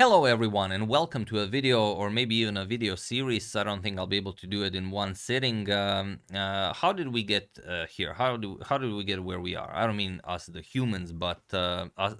Hello everyone and welcome to a video or maybe even a video series. I don't think I'll be able to do it in one sitting. How did we get here? How did we get where we are? I don't mean us the humans, but us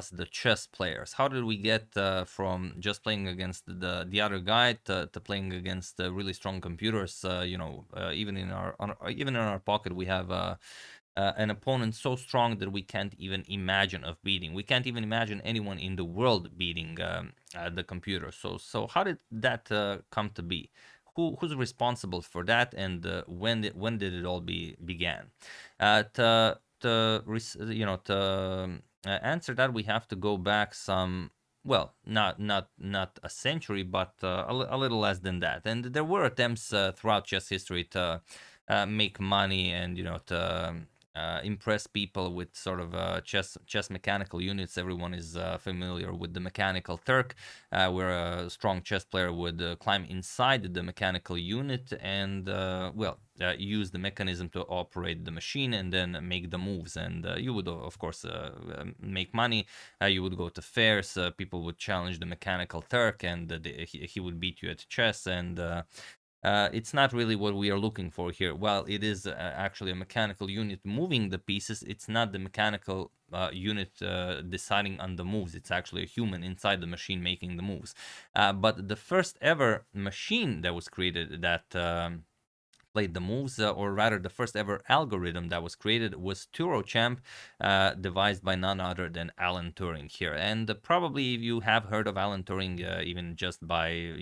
the chess players. How did we get from just playing against the other guy to playing against really strong computers? Even in our pocket we have an opponent so strong that we can't even imagine of beating. We can't even imagine anyone in the world beating the computer. So how did that come to be? Who's responsible for that, and when did it all began? To answer that, we have to go back some. Well, not a century, but a little less than that. And there were attempts throughout chess history to make money and to impress people with sort of chess mechanical units. Everyone is familiar with the mechanical Turk, where a strong chess player would climb inside the mechanical unit and use the mechanism to operate the machine and then make the moves. And you would of course make money. You would go to fairs. People would challenge the mechanical Turk, and he would beat you at chess. And it's not really what we are looking for here. While it is actually a mechanical unit moving the pieces, it's not the mechanical unit deciding on the moves. It's actually a human inside the machine making the moves. But the first ever machine that was created that played the moves, or rather the first ever algorithm that was created was Turochamp, devised by none other than Alan Turing here. And probably if you have heard of Alan Turing, even just by,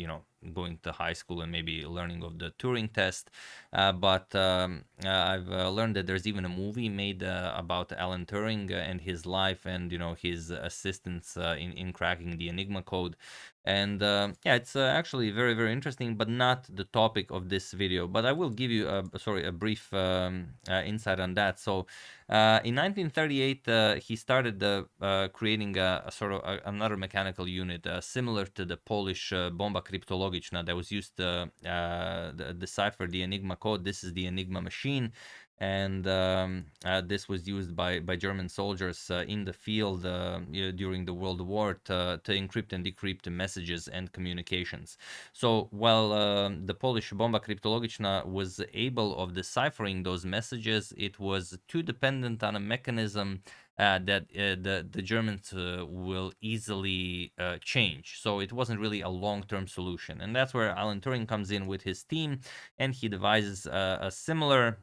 going to high school and maybe learning of the Turing Test. But I've learned that there's even a movie made about Alan Turing and his life and, his assistance in cracking the Enigma code. And yeah, it's actually very, very interesting, but not the topic of this video. But I will give you a brief insight on that. So in 1938, he started creating a sort of another mechanical unit similar to the Polish bomba kryptologiczna that was used to decipher the Enigma code. This is the Enigma machine. And this was used by German soldiers in the field during the World War to encrypt and decrypt messages and communications. So while the Polish bomba kryptologiczna was able of deciphering those messages, it was too dependent on a mechanism that the Germans will easily change. So it wasn't really a long-term solution. And that's where Alan Turing comes in with his team, and he devises a similar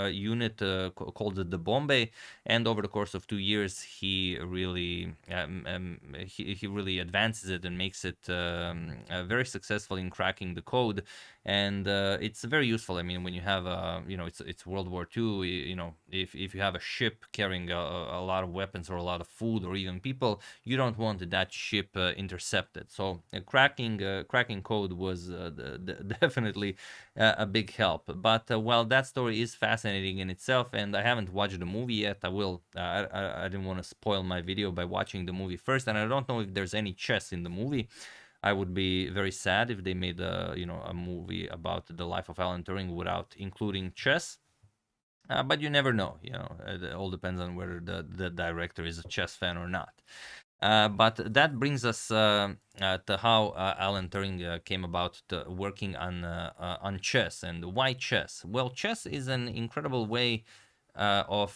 unit called the Bombe, and over the course of 2 years he really he really advances it and makes it very successful in cracking the code. And it's very useful. I mean, when you have it's World War II, if you have a ship carrying a lot of weapons or a lot of food or even people, you don't want that ship intercepted. So cracking code was definitely a big help. But while that story is fascinating in itself, and I haven't watched the movie yet, I will. I didn't want to spoil my video by watching the movie first, and I don't know if there's any chess in the movie. I would be very sad if they made a movie about the life of Alan Turing without including chess. But you never know. It all depends on whether the director is a chess fan or not. But that brings us to how Alan Turing came about working on chess. And why chess? Well, chess is an incredible way of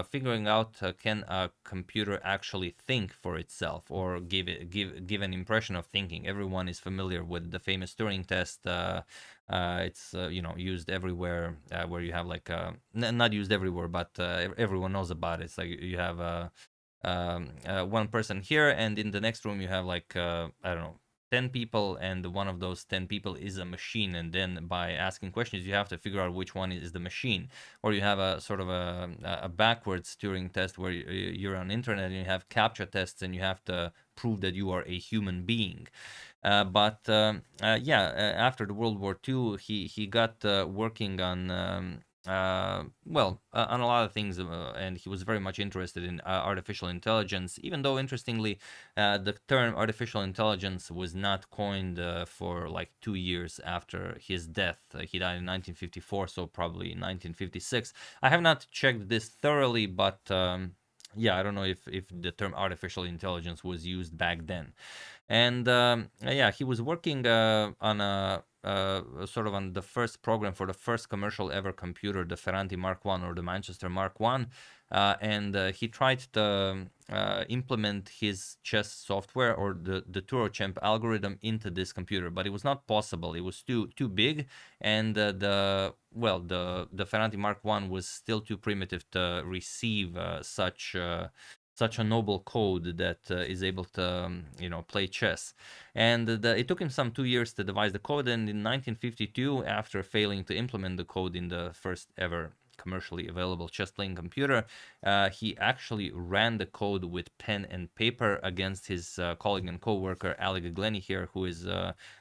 figuring out can a computer actually think for itself or give an impression of thinking. Everyone is familiar with the famous Turing test. It's used everywhere where you have like not used everywhere, but everyone knows about it. It's like you have one person here, and in the next room you have like I don't know, 10 people, and one of those 10 people is a machine. And then by asking questions you have to figure out which one is the machine. Or you have a sort of a backwards Turing test where you're on internet and you have captcha tests and you have to prove that you are a human being. After the World War II, he got working on on a lot of things, and he was very much interested in artificial intelligence, even though, interestingly, the term artificial intelligence was not coined for like 2 years after his death. He died in 1954, so probably in 1956. I have not checked this thoroughly, but yeah, I don't know if the term artificial intelligence was used back then. And yeah, he was working on a sort of on the first program for the first commercial ever computer, the Ferranti Mark I or the Manchester Mark I. And he tried to implement his chess software or the Turochamp algorithm into this computer, but it was not possible. It was too big, and the Ferranti Mark I was still too primitive to receive such a noble code that is able to play chess. And it took him some 2 years to devise the code, and in 1952, after failing to implement the code in the first ever commercially available chess playing computer, he actually ran the code with pen and paper against his colleague and co-worker Alick Glennie here, who is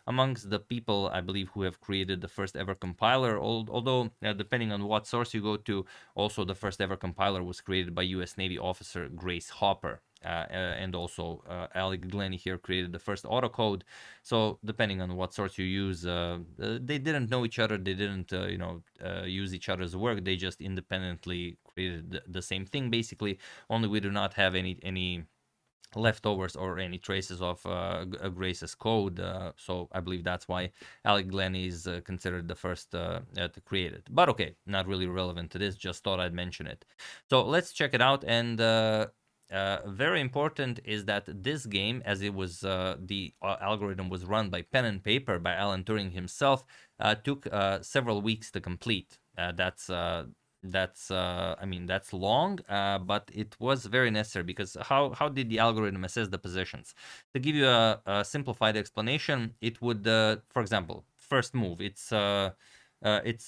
amongst the people, I believe, who have created the first ever compiler. Although depending on what source you go to, also the first ever compiler was created by US Navy officer Grace Hopper. And also Alick Glennie here created the first autocode. So depending on what source you use, they didn't know each other. They didn't, use each other's work. They just independently created the same thing, basically. Only we do not have any leftovers or any traces of Grace's code. So I believe that's why Alick Glennie is considered the first to create it. But okay, not really relevant to this. Just thought I'd mention it. So let's check it out. And very important is that this game, as it was the algorithm was run by pen and paper by Alan Turing himself, took several weeks to complete. I mean, that's long, but it was very necessary, because how did the algorithm assess the positions? To give you a simplified explanation, it would, for example, first move, it's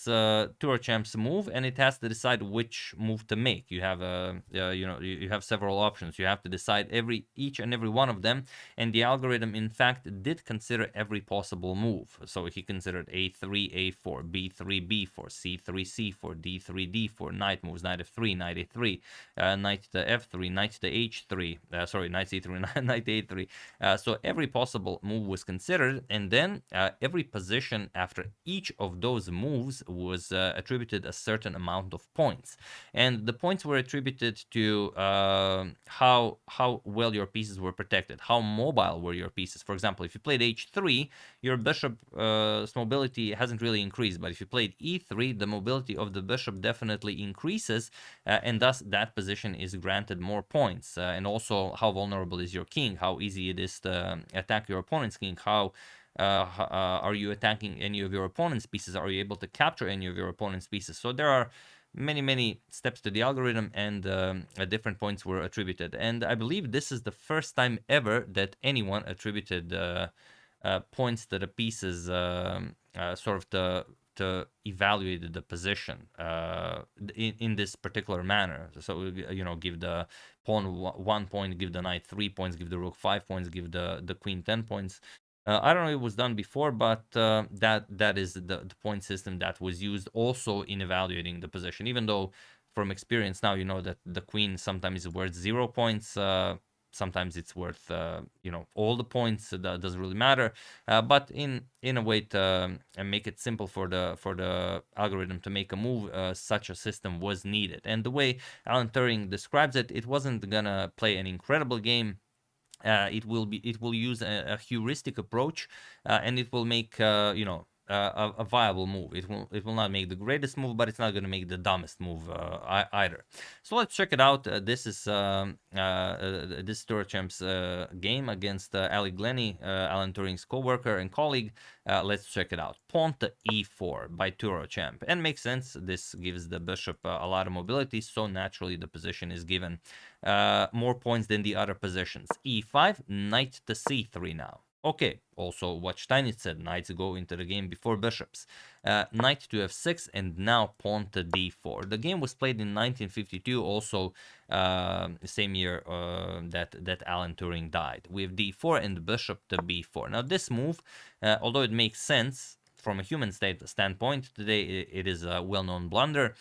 Turochamp's move, and it has to decide which move to make. You have you have several options. You have to decide each and every one of them, and the algorithm, in fact, did consider every possible move. So he considered A3, A4, B3, B4, C3, C4, D3, D4, knight moves, knight F3, knight A3, knight to F3, knight to H3, sorry, knight C3, knight A3. So every possible move was considered, and then every position after each of those moves was attributed a certain amount of points, and the points were attributed to how well your pieces were protected, how mobile were your pieces. For example, if you played H3, your bishop's mobility hasn't really increased, but if you played E3, the mobility of the bishop definitely increases, and thus that position is granted more points. And also, how vulnerable is your king, how easy it is to attack your opponent's king, how are you attacking any of your opponent's pieces, are you able to capture any of your opponent's pieces. So there are many steps to the algorithm, and different points were attributed. And I believe this is the first time ever that anyone attributed points to the pieces, sort of to evaluate the position in this particular manner. So give the pawn 1 point, give the knight 3 points, give the rook 5 points, give the queen 10 points. I don't know if it was done before, but that is the point system that was used also in evaluating the position. Even though from experience now you know that the queen sometimes is worth 0 points, sometimes it's worth all the points. That doesn't really matter. But in a way to make it simple for the algorithm to make a move, such a system was needed. And the way Alan Turing describes it, it wasn't gonna play an incredible game. It will use a heuristic approach, and it will make a viable move. It will not make the greatest move, but it's not going to make the dumbest move either. So let's check it out. This is this Turochamp's game against Alick Glennie, Alan Turing's co-worker and colleague. Let's check it out. Pawn to e4 by Turochamp, and makes sense. This gives the bishop a lot of mobility, so naturally the position is given more points than the other positions. e5, knight to c3 now. Okay, also what Steinitz said, knights go into the game before bishops. Knight to f6, and now pawn to d4. The game was played in 1952, also the same year that Alan Turing died, with d4 and bishop to b4. Now this move, although it makes sense from a human standpoint, today it is a well-known blunder.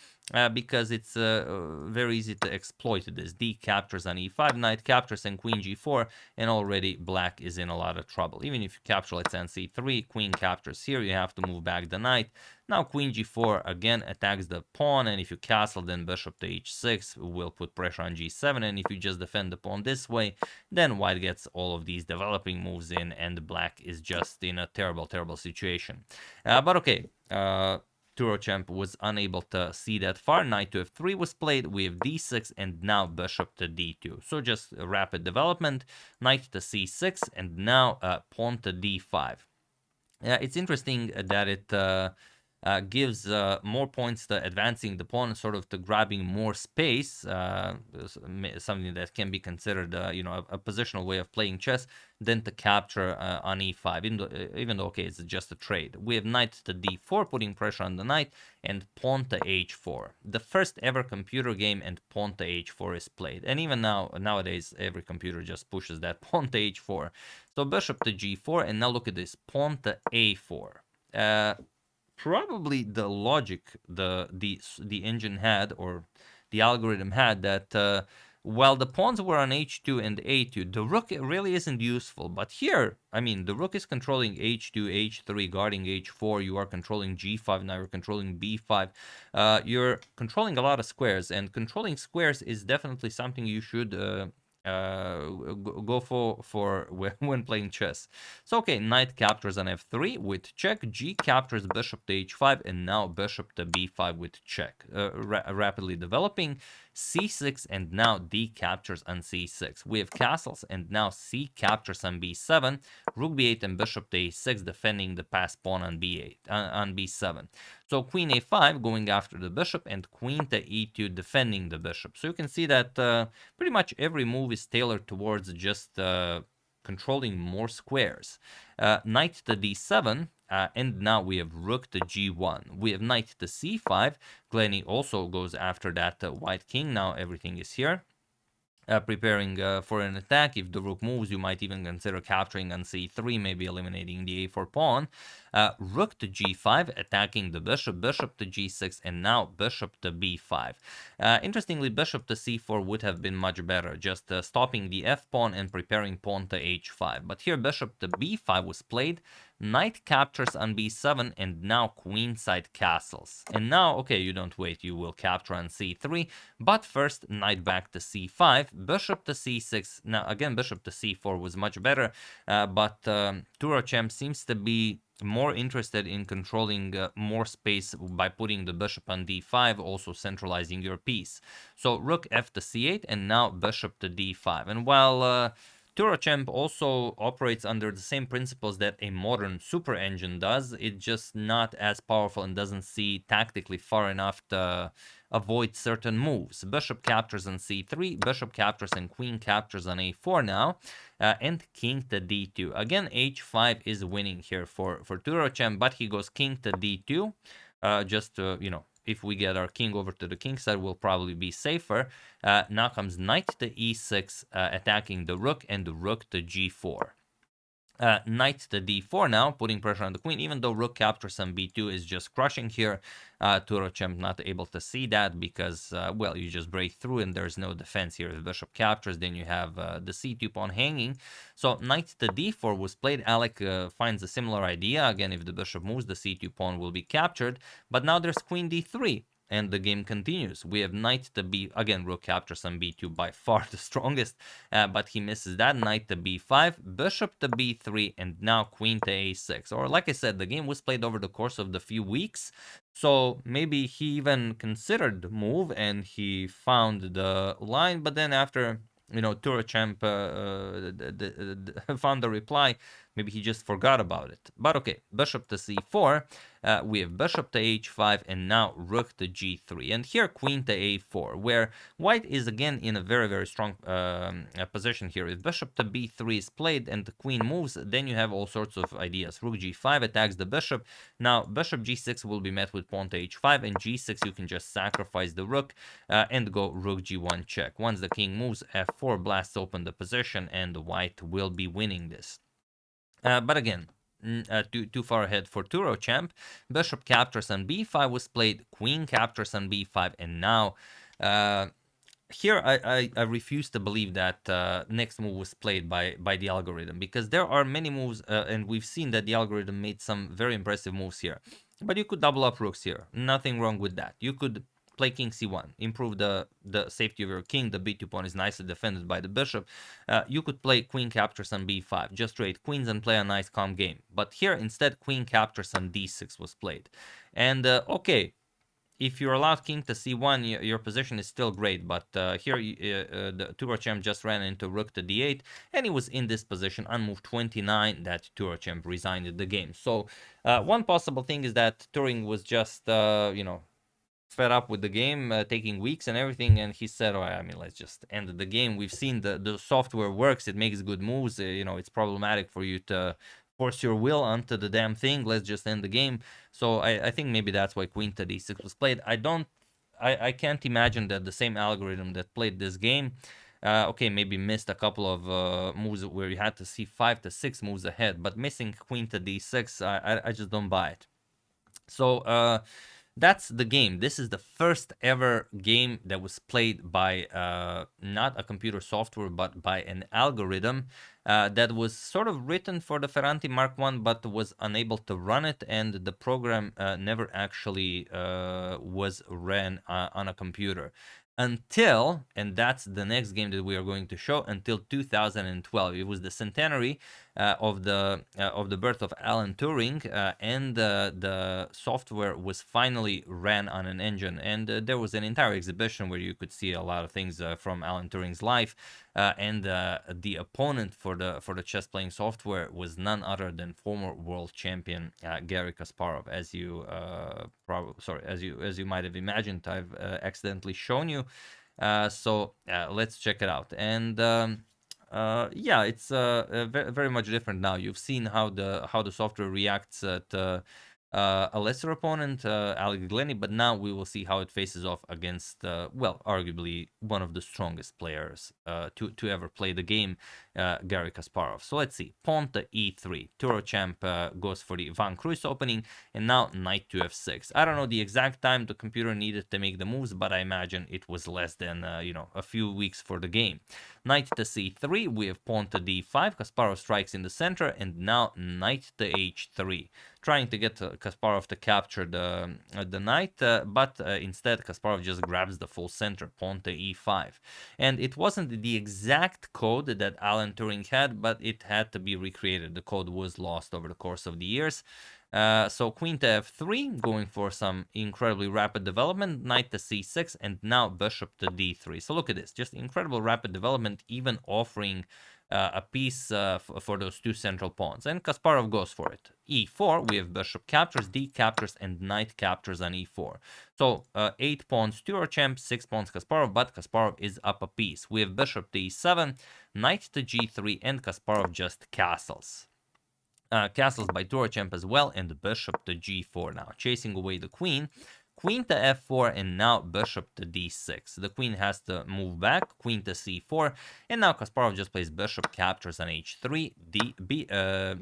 because it's very easy to exploit this. D captures on e5, knight captures and queen g4, and already black is in a lot of trouble. Even if you capture, let's say, nc3, queen captures here, you have to move back the knight. Now queen g4 again attacks the pawn, and if you castle, then bishop to h6 will put pressure on g7, and if you just defend the pawn this way, then white gets all of these developing moves in, and black is just in a terrible, terrible situation. But okay, Turochamp was unable to see that far. Knight to f3 was played. We have d6 and now bishop to d2. So just a rapid development. Knight to c6 and now pawn to d5. It's interesting that it gives more points to advancing the pawn, sort of to grabbing more space, something that can be considered, a positional way of playing chess, than to capture on e5, even though, okay, it's just a trade. We have knight to d4, putting pressure on the knight, and pawn to h4. The first ever computer game and pawn to h4 is played. And even nowadays, every computer just pushes that pawn to h4. So bishop to g4, and now look at this, pawn to a4. Probably the logic the engine had, or the algorithm had, that while the pawns were on h2 and a2, the rook really isn't useful. But here, I mean, the rook is controlling h2, h3, guarding h4. You are controlling g5, now you're controlling b5. You're controlling a lot of squares, and controlling squares is definitely something you should go for when playing chess. So okay, knight captures on f3 with check, g captures bishop to h5, and now bishop to b5 with check. Rapidly developing, c6, and now d captures on c6. We have castles, and now c captures on b7, rook b8 and bishop to a6, defending the passed pawn on b8 on b7. So queen a5 going after the bishop, and queen to e2 defending the bishop. So you can see that pretty much every move is tailored towards just controlling more squares. Knight to d7, and now we have rook to g1. We have knight to c5. Glenny also goes after that white king. Now everything is here. Preparing for an attack. If the rook moves, you might even consider capturing on c3, maybe eliminating the a4 pawn. Rook to g5, attacking the bishop, bishop to g6, and now bishop to b5. Interestingly, bishop to c4 would have been much better, just stopping the f pawn and preparing pawn to h5. But here bishop to b5 was played, knight captures on b7, and now queenside castles. And now, okay, you don't wait, you will capture on c3, but first knight back to c5, bishop to c6. Now again, bishop to c4 was much better, but Turochamp seems to be more interested in controlling more space by putting the bishop on d5, also centralizing your piece. So rook f to c8, and now bishop to d5. And while Turochamp also operates under the same principles that a modern super engine does, it's just not as powerful and doesn't see tactically far enough to avoid certain moves. Bishop captures on c3, bishop captures and queen captures on a4 now, and king to d2. Again, h5 is winning here for Turochamp, but he goes king to d2, just to, if we get our king over to the king side, we'll probably be safer. Now comes knight to e6, attacking the rook, and the rook to g4. Knight to d4 now, putting pressure on the queen, even though rook captures on b2 is just crushing here. Turochamp not able to see that because, well, you just break through and there's no defense here. If bishop captures, then you have the c2 pawn hanging. So knight to d4 was played. Alick finds a similar idea. Again, if the bishop moves, the c2 pawn will be captured. But now there's queen d3. And the game continues. We have knight to b, again, rook captures on b2, by far the strongest, but he misses that. Knight to b5, bishop to b3, and now queen to a6. Or like I said, the game was played over the course of the few weeks, so maybe he even considered the move and he found the line, but then after, Turochamp found the reply, maybe he just forgot about it. But okay, bishop to c4, we have bishop to h5, and now rook to g3. And here queen to a4, where white is again in a very, very strong position here. If bishop to b3 is played and the queen moves, then you have all sorts of ideas. Rook g5 attacks the bishop. Now bishop g6 will be met with pawn to h5, and g6 you can just sacrifice the rook and go rook g1 check. Once the king moves, f4 blasts open the position, and white will be winning this. But again, too far ahead for Turochamp. Bishop captures on b5 was played, queen captures on b5, and now here I refuse to believe that next move was played by the algorithm, because there are many moves, and we've seen that the algorithm made some very impressive moves here. But you could double up rooks here, nothing wrong with that. You could play king c1, improve the safety of your king. The b2 pawn is nicely defended by the bishop. You could play queen captures on b5, just trade queens and play a nice calm game. But here instead queen captures on d6 was played. And okay, if you're allowed king to c1, your position is still great, but here the Turochamp just ran into rook to d8, and he was in this position on move 29 that Turochamp resigned the game. So one possible thing is that Turing was just, fed up with the game, taking weeks and everything, and he said, I mean, let's just end the game. We've seen the software works, it makes good moves, it's problematic for you to force your will onto the damn thing. Let's just end the game. So I think maybe that's why queen to d6 was played. I can't imagine that the same algorithm that played this game, okay, maybe missed a couple of moves where you had to see 5 to 6 moves ahead, but missing queen to d6, I just don't buy it. So that's the game. This is the first ever game that was played by not a computer software, but by an algorithm that was sort of written for the Ferranti Mark I, but was unable to run it, and the program never actually was ran on a computer. Until, and that's the next game that we are going to show, until 2012. It was the centenary of the birth of Alan Turing, and the software was finally ran on an engine, and there was an entire exhibition where you could see a lot of things from Alan Turing's life, and the opponent for the chess playing software was none other than former world champion Garry Kasparov. As you as you might have imagined, I've accidentally shown you. So let's check it out. And yeah, it's very, very much different now. You've seen how the software reacts to a lesser opponent, Alick Glennie, but now we will see how it faces off against, well, arguably one of the strongest players to ever play the game, Garry Kasparov. So let's see. Pawn to e3. Turochamp goes for the Van Cruyss opening, and now knight to f6. I don't know the exact time the computer needed to make the moves, but I imagine it was less than, a few weeks for the game. Knight to c3. We have pawn to d5. Kasparov strikes in the center, and now knight to h3. Trying to get Kasparov to capture the knight, but instead Kasparov just grabs the full center, pawn to e5. And it wasn't the exact code that Alan Turing had, but it had to be recreated. The code was lost over the course of the years. So queen to f3, going for some incredibly rapid development, knight to c6, and now bishop to d3. So look at this, just incredible rapid development, even offering a piece for those two central pawns. And Kasparov goes for it. e4, we have bishop captures, d captures, and knight captures on e4. So 8 pawns Turochamp, 6 pawns Kasparov, but Kasparov is up a piece. We have bishop to e7, knight to g3, and Kasparov just castles. Castles by Turochamp as well, and the bishop to g4 now, chasing away the queen. Queen to f4, and now bishop to d6. The queen has to move back, queen to c4, and now Kasparov just plays bishop captures on h3,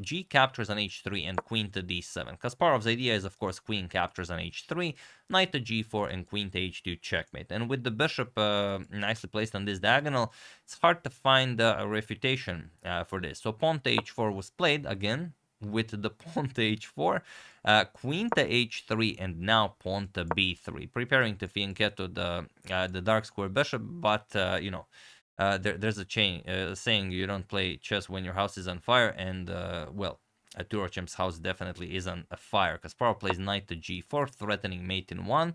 g captures on h3, and queen to d7. Kasparov's idea is, of course, queen captures on h3, knight to g4, and queen to h2 checkmate. And with the bishop nicely placed on this diagonal, it's hard to find a refutation for this. So pawn to h4 was played again, with the pawn to h4, queen to h3, and now pawn to b3, preparing to fianchetto the dark square bishop. But there's a saying, you don't play chess when your house is on fire, and well, Turochamp's house definitely is on a fire. Kasparov plays knight to g4, threatening mate in 1.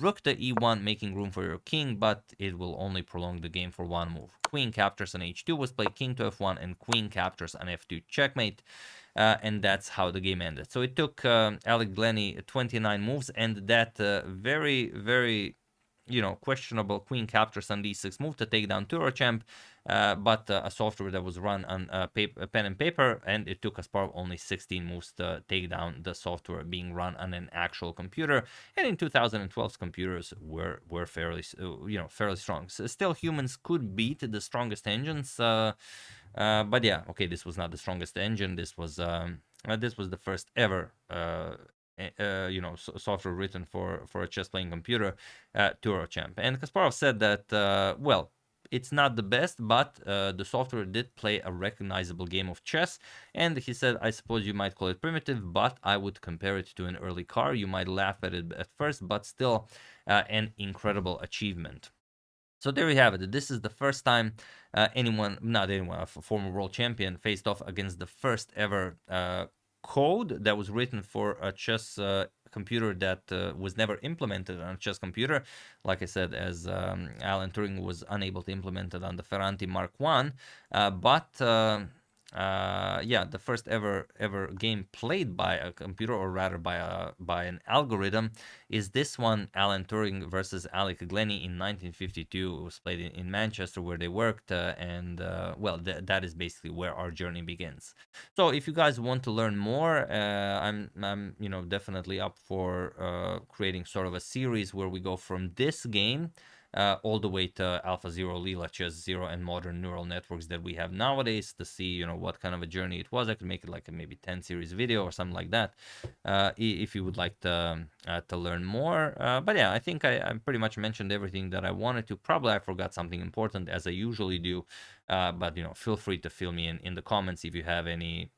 Rook to e1, making room for your king, but it will only prolong the game for one move. Queen captures on h2 was played, king to f1, and queen captures on f2 checkmate. And that's how the game ended. So it took Alick Glennie 29 moves, and that very, very, questionable queen captures on d6 move to take down Turochamp, but a software that was run on pen and paper, and it took Kasparov only 16 moves to take down the software being run on an actual computer. And in 2012, computers were fairly, fairly strong. So still, humans could beat the strongest engines. But yeah, okay, this was not the strongest engine. This was This was the first ever software written for a chess playing computer, Turochamp. And Kasparov said that well, it's not the best, but the software did play a recognizable game of chess. And he said, I suppose you might call it primitive, but I would compare it to an early car. You might laugh at it at first, but still an incredible achievement. So there you have it. This is the first time a former world champion, faced off against the first ever code that was written for a chess computer that was never implemented on a chess computer. Like I said, as Alan Turing was unable to implement it on the Ferranti Mark I, yeah, the first ever game played by a computer, or rather by an algorithm, is this one, Alan Turing versus Alick Glennie in 1952. It was played in Manchester, where they worked, and well, that is basically where our journey begins. So if you guys want to learn more, I'm definitely up for creating sort of a series where we go from this game all the way to AlphaZero, Leela, Chess Zero, and modern neural networks that we have nowadays, to see what kind of a journey it was. I could make it like a maybe 10 series video or something like that, if you would like to learn more. But yeah, I think I pretty much mentioned everything that I wanted to. Probably I forgot something important, as I usually do, but feel free to fill me in the comments if you have anything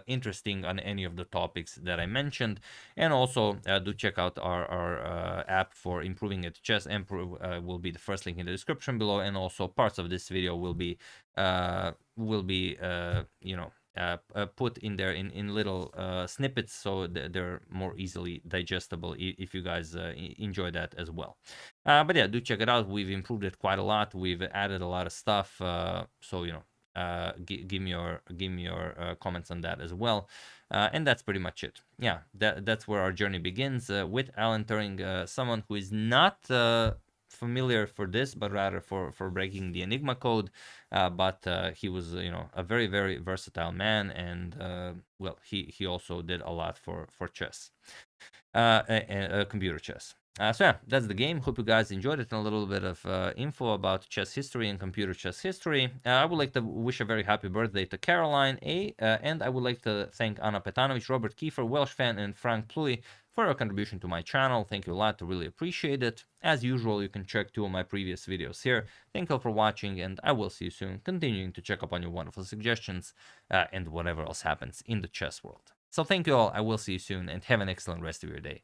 interesting on any of the topics that I mentioned. And also do check out our app for improving at chess. Improve will be the first link in the description below, and also parts of this video will be put in there in little snippets, so they're more easily digestible if you guys enjoy that as well. But yeah, do check it out. We've improved it quite a lot. We've added a lot of stuff, so give me your comments on that as well. And that's pretty much it. Yeah, that's where our journey begins with Alan Turing, someone who is not familiar for this, but rather for breaking the Enigma code. But he was, a very, very versatile man, and well, he also did a lot for chess, computer chess. So yeah, that's the game. Hope you guys enjoyed it, and a little bit of info about chess history and computer chess history. I would like to wish a very happy birthday to Caroline A, and I would like to thank Anna Petanovic, Robert Kiefer, Welsh fan, and Frank Pluy for your contribution to my channel. Thank you a lot, I really appreciate it. As usual, you can check 2 of my previous videos here. Thank you all for watching, and I will see you soon, continuing to check up on your wonderful suggestions and whatever else happens in the chess world. So thank you all, I will see you soon, and have an excellent rest of your day.